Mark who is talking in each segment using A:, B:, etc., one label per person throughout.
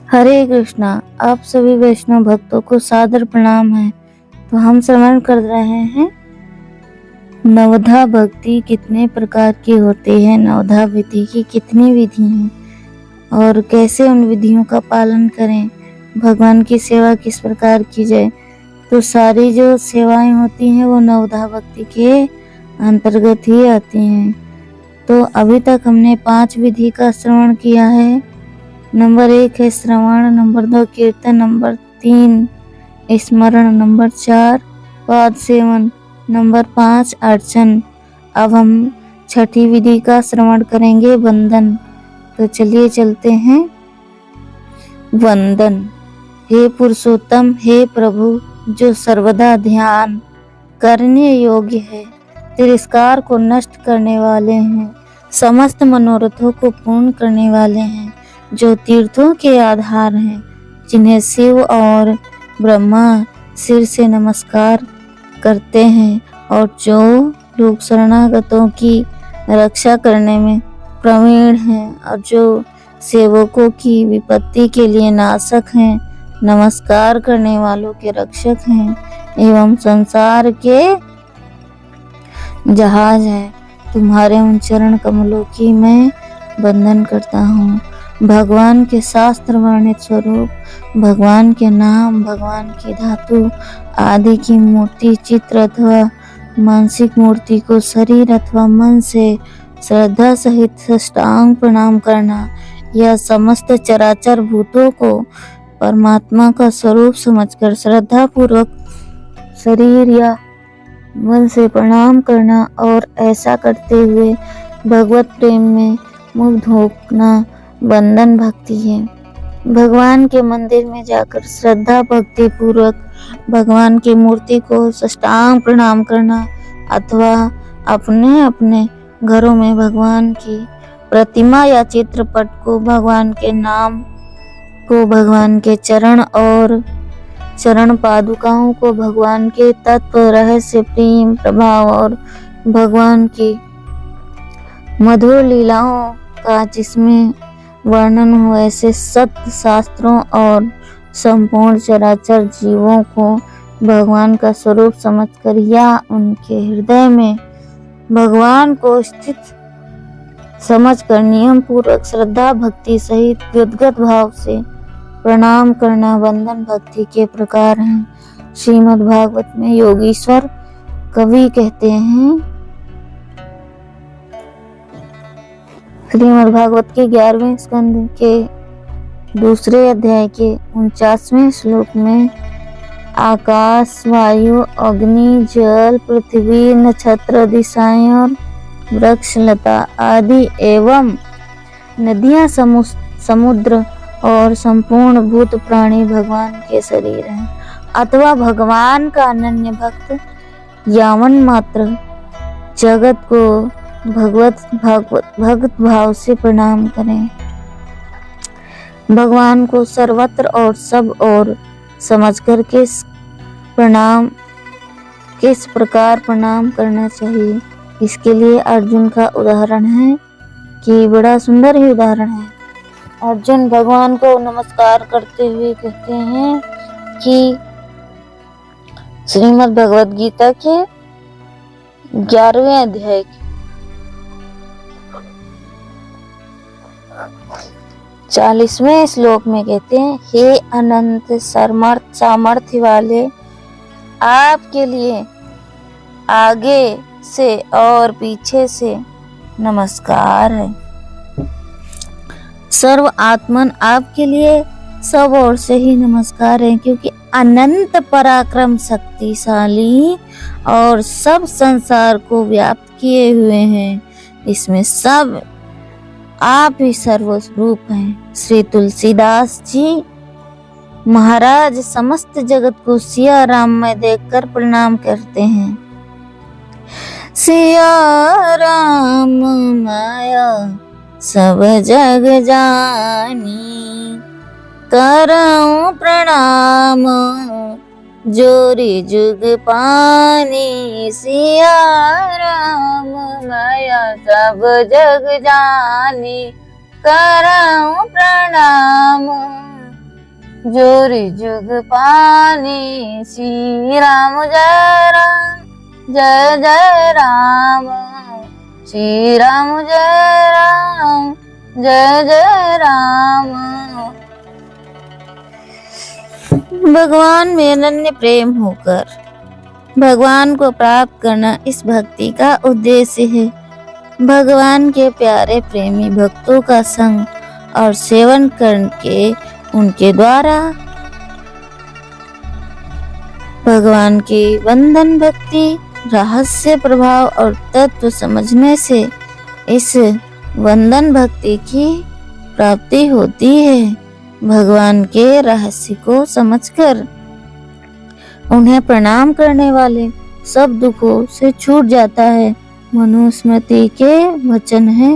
A: हरे कृष्णा। आप सभी वैष्णव भक्तों को सादर प्रणाम है। तो हम श्रवण कर रहे हैं नवधा भक्ति कितने प्रकार की होती है, नवधा विधि की कितनी विधि हैं और कैसे उन विधियों का पालन करें, भगवान की सेवा किस प्रकार की जाए। तो सारी जो सेवाएं होती हैं वो नवधा भक्ति के अंतर्गत ही आती हैं। तो अभी तक हमने 5 विधि का श्रवण किया है। नंबर 1 है श्रवण, नंबर 2 कीर्तन, नंबर 3 स्मरण, नंबर 4 पाद सेवन, नंबर 5 अर्चन। अब हम छठी विधि का श्रवण करेंगे, वंदन। तो चलिए चलते हैं। वंदन। हे पुरुषोत्तम, हे प्रभु, जो सर्वदा ध्यान करने योग्य है, तिरस्कार को नष्ट करने वाले हैं, समस्त मनोरथों को पूर्ण करने वाले हैं, जो तीर्थों के आधार हैं, जिन्हें शिव और ब्रह्मा सिर से नमस्कार करते हैं, और जो लोग शरणागतों की रक्षा करने में प्रवीण हैं, और जो सेवकों की विपत्ति के लिए नाशक हैं, नमस्कार करने वालों के रक्षक हैं, एवं संसार के जहाज है। तुम्हारे उन चरण कमलों की मैं वंदन करता हूँ। भगवान के शास्त्र वर्णित स्वरूप, भगवान के नाम, भगवान की धातु आदि की मूर्ति, चित्र अथवा मानसिक मूर्ति को शरीर अथवा मन से श्रद्धा सहित साष्टांग प्रणाम करना, या समस्त चराचर भूतों को परमात्मा का स्वरूप समझकर श्रद्धा पूर्वक शरीर या मन से प्रणाम करना, और ऐसा करते हुए भगवत प्रेम में मुग्ध होना वंदन भक्ति है। भगवान के मंदिर में जाकर श्रद्धा भक्ति पूर्वक भगवान की मूर्ति को साष्टांग प्रणाम करना, अथवा अपने अपने घरों में भगवान की प्रतिमा या चित्रपट को, भगवान के नाम को, भगवान के चरण और चरण पादुकाओं को, भगवान के तत्व रहस्य प्रेम प्रभाव और भगवान की मधुर लीलाओं का जिसमें वर्णन हो, ऐसे सत्य शास्त्रों और संपूर्ण चराचर जीवों को भगवान का स्वरूप समझकर, या उनके हृदय में भगवान को स्थित समझकर नियम पूर्वक श्रद्धा भक्ति सहित व्युद्गत भाव से प्रणाम करना वंदन भक्ति के प्रकार हैं। श्रीमद् भागवत में योगीश्वर कवि कहते हैं, श्रीमद् भागवत के 11वें स्कंद के 2 अध्याय के 49वें श्लोक में आकाश, वायु, अग्नि, जल, पृथ्वी, नक्षत्र, दिशाएं और वृक्ष, लता आदि एवं नदियां, समुद्र और संपूर्ण भूत प्राणी भगवान के शरीर हैं, अथवा भगवान का अनन्य भक्त यावन मात्र जगत को भगवत भाव से प्रणाम करें। भगवान को सर्वत्र और सब और समझकर किस प्रकार प्रणाम करना चाहिए, इसके लिए अर्जुन का उदाहरण है कि बड़ा सुंदर ही उदाहरण है। अर्जुन भगवान को नमस्कार करते हुए कहते हैं कि श्रीमद् भगवद गीता के 11वें अध्याय के 40वें श्लोक में कहते हैं, हे अनंत सामर्थ्य वाले, आपके लिए आगे से और पीछे से नमस्कार है। सर्व आत्मन, आपके लिए सब ओर से ही नमस्कार है, क्योंकि अनंत पराक्रम शक्तिशाली और सब संसार को व्याप्त किए हुए हैं, इसमें सब आप ही सर्वस्वरूप हैं। श्री तुलसीदास जी महाराज समस्त जगत को सिया राम में देखकर प्रणाम करते हैं। सिया राम माया सब जग जानी, करऊं प्रणाम जोरी जुग पानी। सिया राम माया सब जग जानी, करऊं प्रणाम जोरी जुग पानी श्री राम जय राम, जय जय राम श्री राम, जय राम जय जय राम। भगवान में अनन्य प्रेम होकर भगवान को प्राप्त करना इस भक्ति का उद्देश्य है। भगवान के प्यारे प्रेमी भक्तों का संग और सेवन करके उनके द्वारा भगवान की बंधन भक्ति रहस्य प्रभाव और तत्व समझने से इस बंधन भक्ति की प्राप्ति होती है। भगवान के रहस्य को समझकर उन्हें प्रणाम करने वाले सब दुखों से छूट जाता है। मनुस्मृति के वचन है,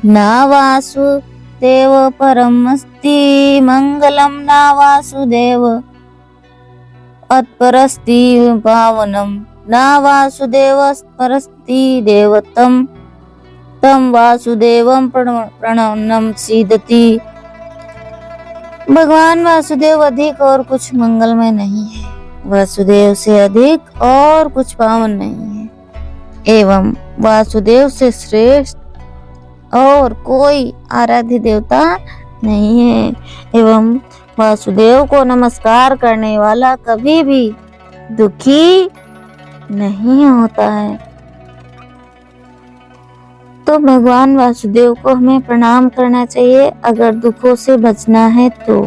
A: ना वासुदेव परमस्ति मंगलम, ना वासुदेव अत्परस्ति पावनम, ना वासुदेव परस्ति देवतम, तम वासुदेवम प्रणमनम सीदति। भगवान वासुदेव अधिक और कुछ मंगलमय नहीं है, वासुदेव से अधिक और कुछ पावन नहीं है, एवं वासुदेव से श्रेष्ठ और कोई आराध्य देवता नहीं है, एवं वासुदेव को नमस्कार करने वाला कभी भी दुखी नहीं होता है। तो भगवान वासुदेव को हमें प्रणाम करना चाहिए अगर दुखों से बचना है तो।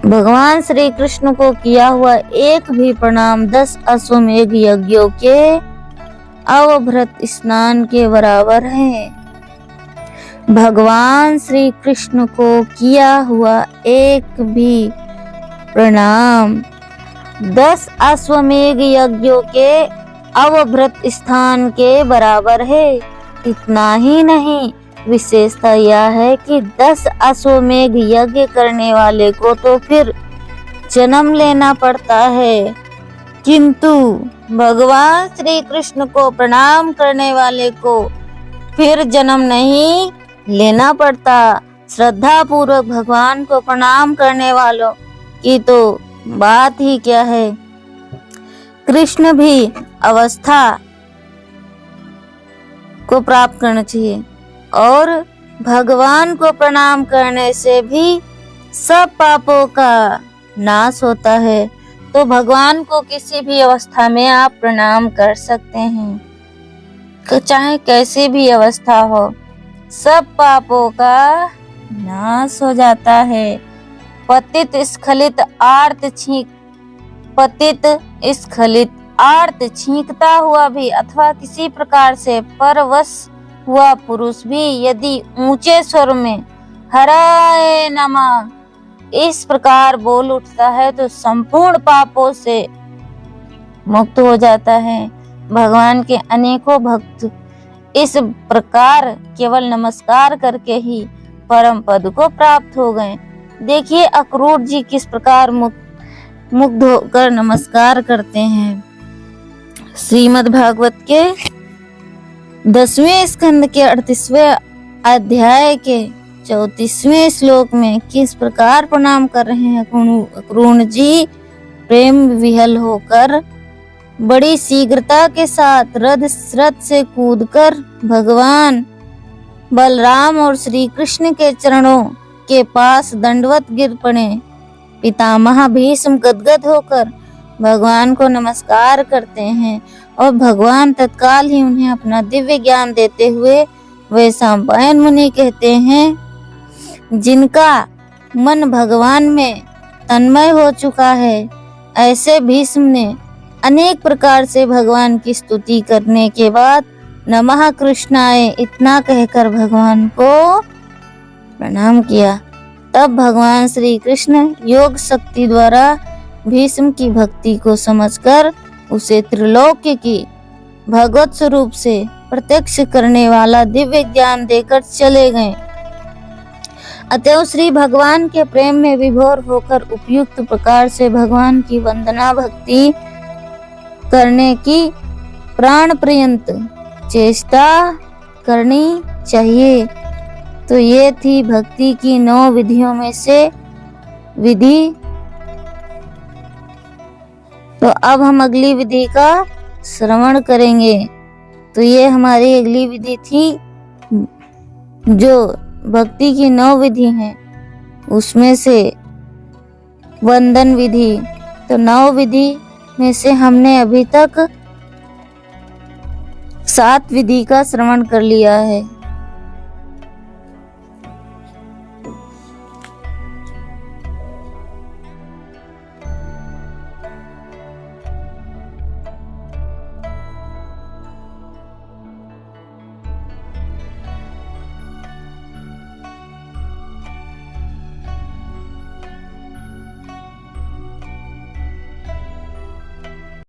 A: भगवान श्री कृष्ण को किया हुआ एक भी प्रणाम 10 अश्वमेध यज्ञों के अवभृत स्नान के बराबर है। भगवान श्री कृष्ण को किया हुआ एक भी प्रणाम 10 अश्वमेध यज्ञों के अवभृत स्थान के बराबर है। इतना ही नहीं, विशेषता यह है कि 10 अश्वमेध यज्ञ करने वाले को तो फिर जन्म लेना पड़ता है, किंतु भगवान श्री कृष्ण को प्रणाम करने वाले को फिर जन्म नहीं लेना पड़ता। श्रद्धा पूर्वक भगवान को प्रणाम करने वालों की तो बात ही क्या है। कृष्ण भी अवस्था को प्राप्त करना चाहिए और भगवान को प्रणाम करने से भी सब पापों का नाश होता है। तो भगवान को किसी भी अवस्था में आप प्रणाम कर सकते हैं, चाहे कैसी भी अवस्था हो, सब पापों का नाश हो जाता है। पतित स्खलित आर्त छींकता हुआ भी अथवा किसी प्रकार से परवश हुआ पुरुष भी यदि ऊंचे स्वर में हराय नमः इस प्रकार बोल उठता है तो संपूर्ण पापों से मुक्त हो जाता है। भगवान के अनेकों भक्त इस प्रकार केवल नमस्कार करके ही परम पद को प्राप्त हो गए। देखिए अक्रूर जी किस प्रकार मुग्ध होकर नमस्कार करते हैं। श्रीमद् भागवत के 10वें स्कंद के 38वें अध्याय के 34वें श्लोक में किस प्रकार प्रणाम कर रहे हैं अक्रूर जी। प्रेम विह्वल होकर बड़ी शीघ्रता के साथ रथ से कूदकर भगवान बलराम और श्री कृष्ण के चरणों के पास दंडवत गिर पड़े। पितामह भीष्म गदगद होकर भगवान को नमस्कार करते हैं और भगवान तत्काल ही उन्हें अपना दिव्य ज्ञान देते हुए वैशंपायन मुनि कहते हैं, जिनका मन भगवान में तन्मय हो चुका है, ऐसे भीष्म ने अनेक प्रकार से भगवान की स्तुति करने के बाद नमः कृष्णाय इतना कहकर भगवान को प्रणाम किया। तब भगवान श्री कृष्ण योग शक्ति द्वारा भीष्म की भक्ति को समझकर उसे त्रिलोक्य की भगवत स्वरूप से प्रत्यक्ष करने वाला दिव्य ज्ञान देकर चले गए। अतएव श्री भगवान के प्रेम में विभोर होकर उपयुक्त प्रकार से भगवान की वंदना भक्ति करने की प्राण पर्यंत चेष्टा करनी चाहिए। तो ये थी भक्ति की 9 विधियों में से विधि। तो अब हम अगली विधि का श्रवण करेंगे। तो ये हमारी अगली विधि थी, जो भक्ति की 9 विधि हैं उसमें से वंदन विधि। तो 9 विधि में से हमने अभी तक 7 विधि का श्रवण कर लिया है।